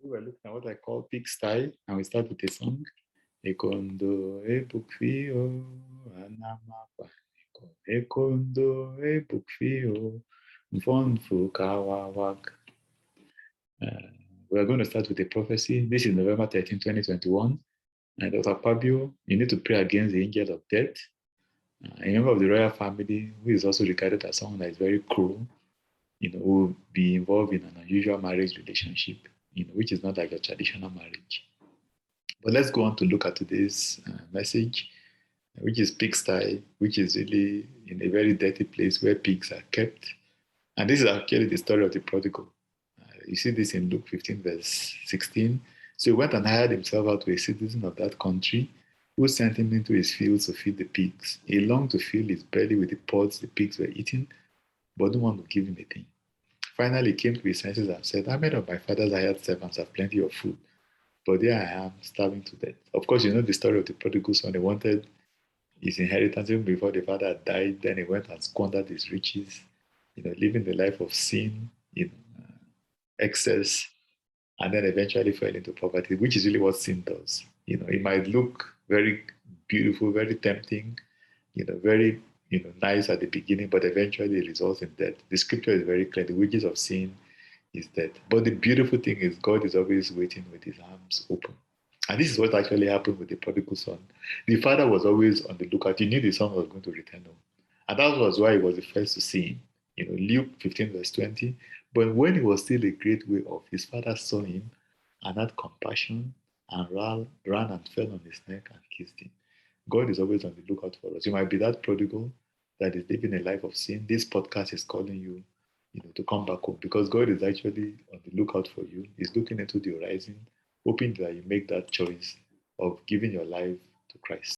We were looking at what I call Pigsty, and we start with a song. Ekondo ebukfio anamapa. Ekondo ebukfio mfonfu kawawak. We are going to start with a prophecy. This is November 13, 2021. And Dr. Pabio, you need to pray against the angel of death. A member of the royal family who is also regarded as someone that is very cruel, will be involved in an unusual marriage relationship, which is not like a traditional marriage. But let's go on to look at today's message, which is pigsty, which is really in a very dirty place where pigs are kept. And this is actually the story of the prodigal. You see this in Luke 15, verse 16. So he went and hired himself out to a citizen of that country who sent him into his fields to feed the pigs. He longed to fill his belly with the pods the pigs were eating, but no one would give him a thing. Finally, he came to his senses and said, how many of my father's hired servants have plenty of food? But there I am, starving to death. Of course, you know the story of the prodigal son. He wanted his inheritance even before the father had died. Then he went and squandered his riches, living the life of sin, excess, and then eventually fell into poverty, which is really what sin does. It might look very beautiful, very tempting, very nice at the beginning, but eventually it results in death. The scripture is very clear. The wages of sin is death. But the beautiful thing is God is always waiting with his arms open. And this is what actually happened with the prodigal son. The father was always on the lookout. He knew the son was going to return home. And that was why he was the first to see him. Luke 15, verse 20. But when he was still a great way off, his father saw him and had compassion and ran and fell on his neck and kissed him. God is always on the lookout for us. You might be that prodigal that is living a life of sin. This podcast is calling you, to come back home because God is actually on the lookout for you. He's looking into the horizon, hoping that you make that choice of giving your life to Christ.